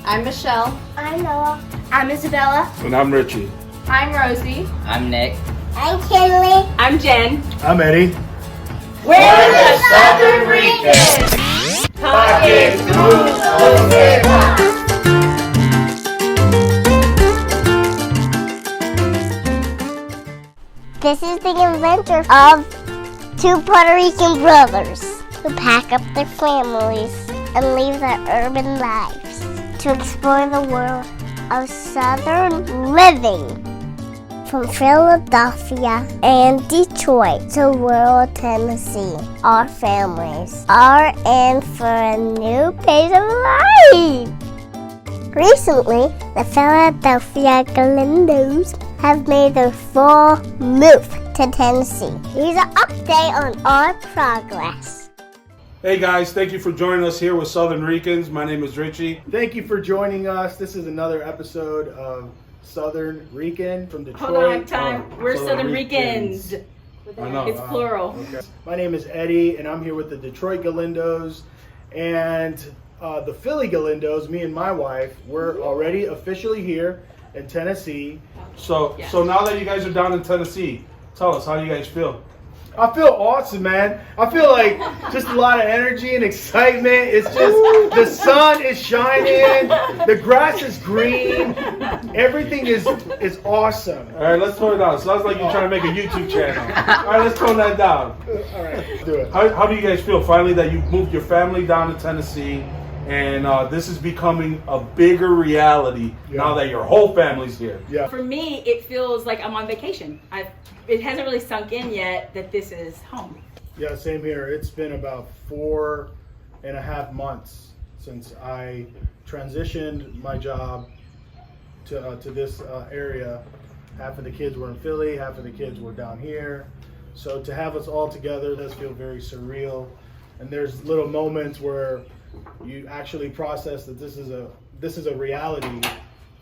I'm Michelle. I'm Noah. I'm Isabella. And I'm Richie. I'm Rosie. I'm Nick. I'm Kinley. I'm Jen. I'm Eddie. We're the Southern Ricans. Talking through the This is the adventure of two Puerto Rican brothers who pack up their families and leave their urban lives to explore the world of Southern living. From Philadelphia and Detroit to rural Tennessee, our families are in for a new pace of life. Recently, the Philadelphia Galindos have made their full move to Tennessee. Here's an update on our progress. Hey guys, thank you for joining us here with Southern Ricans. My name is Richie. Thank you for joining us. This is another episode of Southern Rican from Detroit. Hold on, time. We're Southern Ricans. I know. It's plural. Okay. My name is Eddie, and I'm here with the Detroit Galindos and the Philly Galindos. Me and my wife, we're already officially here in Tennessee. So now that you guys are down in Tennessee, tell us, how do you guys feel? I feel awesome, man. I feel like just a lot of energy and excitement. It's just the sun is shining, the grass is green, everything is awesome. All right, let's tone it down. Sounds like you're trying to make a YouTube channel. All right, let's tone that down. All right, let's do it. How do you guys feel finally that you moved your family down to Tennessee, and this is becoming a bigger reality now that your whole family's here? Yeah. For me, it feels like I'm on vacation. It hasn't really sunk in yet that this is home. Yeah, same here. It's been about 4.5 months since I transitioned my job to this area. Half of the kids were in Philly, half of the kids were down here. So to have us all together does feel very surreal. And there's little moments where you actually process that this is a reality.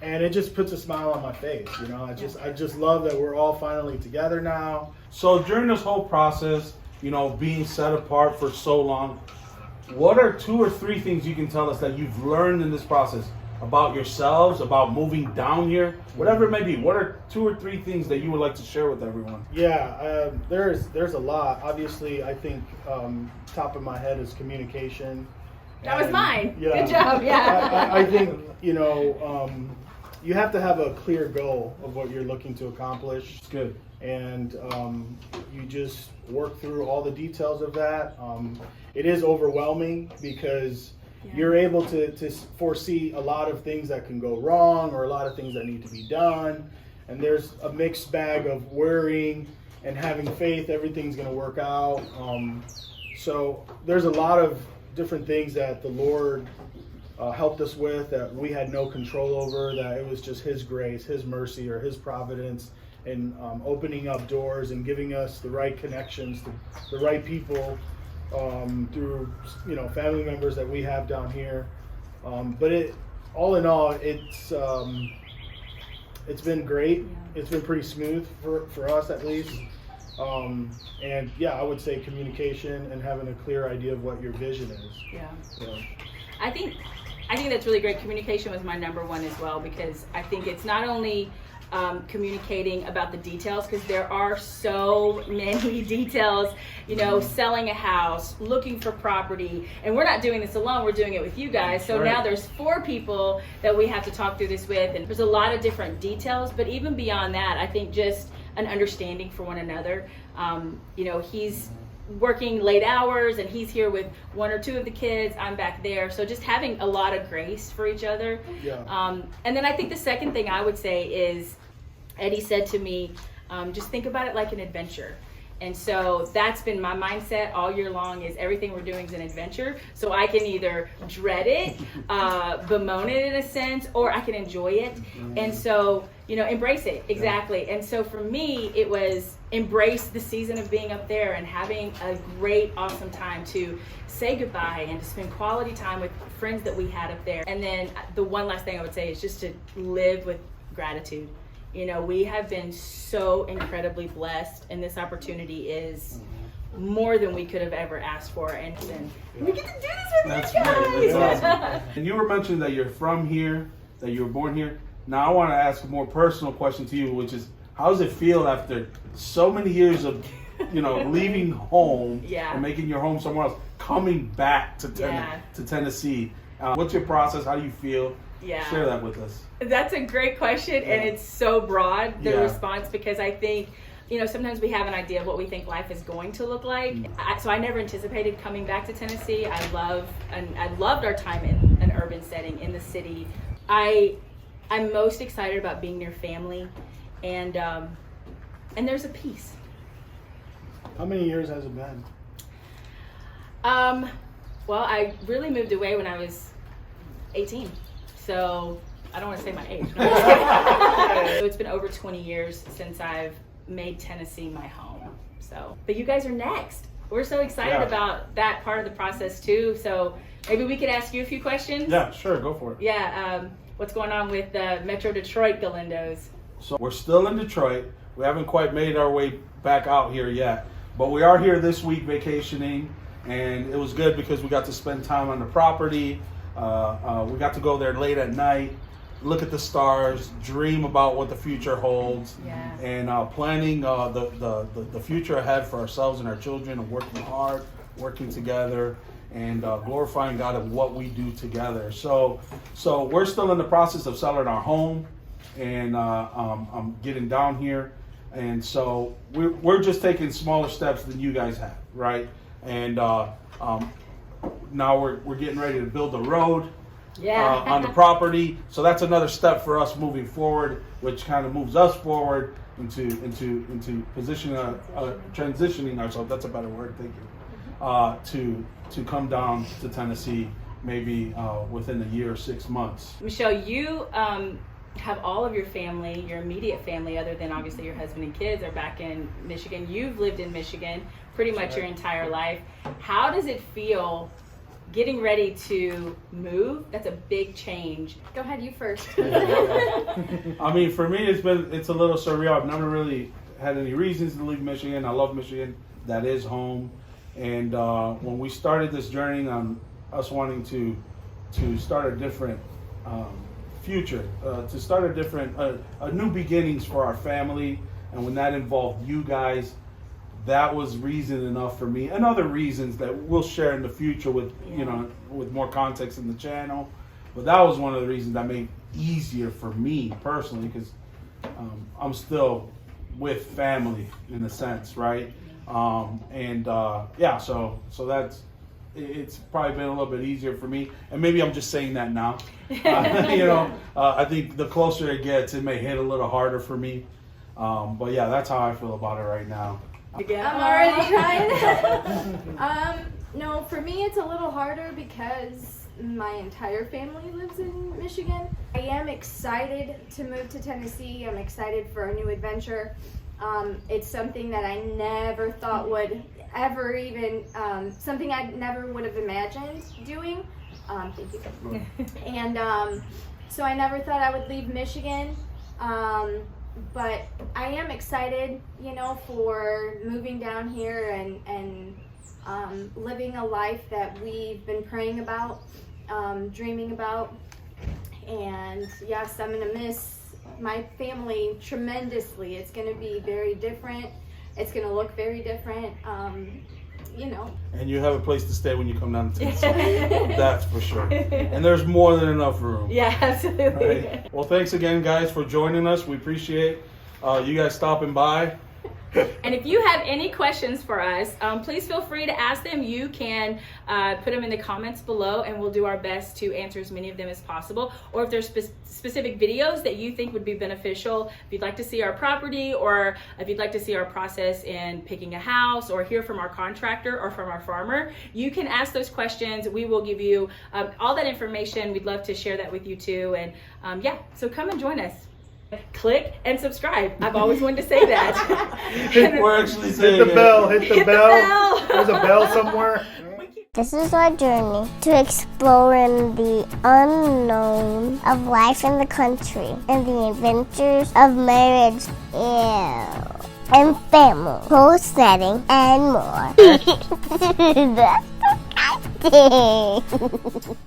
And it just puts a smile on my face, you know. I just love that we're all finally together now. So during this whole process, you know, being set apart for so long, what are 2 or 3 things you can tell us that you've learned in this process about yourselves, about moving down here, whatever it may be? What are 2 or 3 things that you would like to share with everyone? Yeah, there's a lot. Obviously, I think top of my head is communication. That was mine. Yeah, good job. Yeah. I think, you know, you have to have a clear goal of what you're looking to accomplish. It's good. And you just work through all the details of that. It is overwhelming because you're able to foresee a lot of things that can go wrong or a lot of things that need to be done. And there's a mixed bag of worrying and having faith everything's going to work out. So there's a lot of different things that the Lord helped us with that we had no control over, that it was just His grace, His mercy, or His providence, and opening up doors and giving us the right connections to the right people through, you know, family members that we have down here. But all in all, it's been great. It's been pretty smooth for us at least. And yeah, I would say communication and having a clear idea of what your vision is. Yeah. So. I think that's really great. Communication was my number one as well, because I think it's not only communicating about the details, because there are so many details, you know, selling a house, looking for property, and we're not doing this alone, we're doing it with you guys. So now there's 4 people that we have to talk through this with, and there's a lot of different details. But even beyond that, I think just an understanding for one another. You know, he's working late hours and he's here with 1 or 2 of the kids, I'm back there, so just having a lot of grace for each other. And then I think the second thing I would say is, Eddie said to me, just think about it like an adventure. And so that's been my mindset all year long, is everything we're doing is an adventure. So I can either dread it, bemoan it in a sense, or I can enjoy it. And so, you know, embrace it. Exactly. And so for me, it was embrace the season of being up there and having a great, awesome time to say goodbye and to spend quality time with friends that we had up there. And then the one last thing I would say is just to live with gratitude. You know, we have been so incredibly blessed, and this opportunity is more than we could have ever asked for, and we get to do this with That's you great. guys. That's awesome. And you were mentioning that you're from here, that you were born here. Now I want to ask a more personal question to you, which is, how does it feel after so many years of, leaving home Yeah. and making your home somewhere else, coming back to Tennessee? What's your process? How do you feel? Yeah. Share that with us. That's a great question, and it's so broad, the Yeah. response, because I think, sometimes we have an idea of what we think life is going to look like. So I never anticipated coming back to Tennessee. I loved our time in an urban setting in the city. I'm most excited about being near family, and there's a peace. How many years has it been? Well, I really moved away when I was 18, so I don't want to say my age. No, I'm just kidding. So it's been over 20 years since I've made Tennessee my home. So, but you guys are next. We're so excited about that part of the process too. So maybe we could ask you a few questions. Yeah, sure, go for it. Yeah. What's going on with the Metro Detroit Galindos? So we're still in Detroit. We haven't quite made our way back out here yet, but we are here this week vacationing, and it was good because we got to spend time on the property. We got to go there late at night, look at the stars, dream about what the future holds, and planning the future ahead for ourselves and our children, and working hard, working together, and glorifying God in what we do together. So we're still in the process of selling our home, and I'm getting down here, and so we're just taking smaller steps than you guys have, right? And now we're getting ready to build a road on the property. So that's another step for us moving forward, which kind of moves us forward into positioning, transitioning ourselves. That's a better word, thank you. To come down to Tennessee, maybe within a year or 6 months. Michelle, you have all of your family, your immediate family, other than obviously your husband and kids, are back in Michigan. You've lived in Michigan pretty much your entire life. How does it feel getting ready to move? That's a big change. Go ahead, you first. I mean, for me, it's a little surreal. I've never really had any reasons to leave Michigan. I love Michigan. That is home. And when we started this journey on us wanting to start a different future, to start a new beginnings for our family, and when that involved you guys, that was reason enough for me, and other reasons that we'll share in the future with with more context in the channel. But that was one of the reasons that made it easier for me personally, because I'm still with family in a sense, right? So that's, it's probably been a little bit easier for me, and maybe I'm just saying that now. I think the closer it gets, it may hit a little harder for me. But yeah, that's how I feel about it right now. I'm already trying. No, for me it's a little harder because my entire family lives in Michigan. I am excited to move to Tennessee. I'm excited for a new adventure. It's something that I never thought would ever even, something I never would have imagined doing. Thank you. And so I never thought I would leave Michigan. But I am excited, for moving down here and living a life that we've been praying about, dreaming about. And yes, I'm going to miss my family tremendously. It's going to be very different. It's going to look very different, And you have a place to stay when you come down to Tennessee. That's for sure. And there's more than enough room. Yeah, absolutely. Right. Well, thanks again, guys, for joining us. We appreciate you guys stopping by. And if you have any questions for us, please feel free to ask them. You can put them in the comments below, and we'll do our best to answer as many of them as possible. Or if there's specific videos that you think would be beneficial, if you'd like to see our property, or if you'd like to see our process in picking a house, or hear from our contractor or from our farmer, you can ask those questions. We will give you all that information. We'd love to share that with you too. And so come and join us. Click and subscribe. I've always wanted to say that. We're actually saying Hit the bell. Hit the bell. bell. There's a bell somewhere. This is our journey to exploring the unknown of life in the country and the adventures of marriage. Ew. and family, clothes setting, and more. That's disgusting.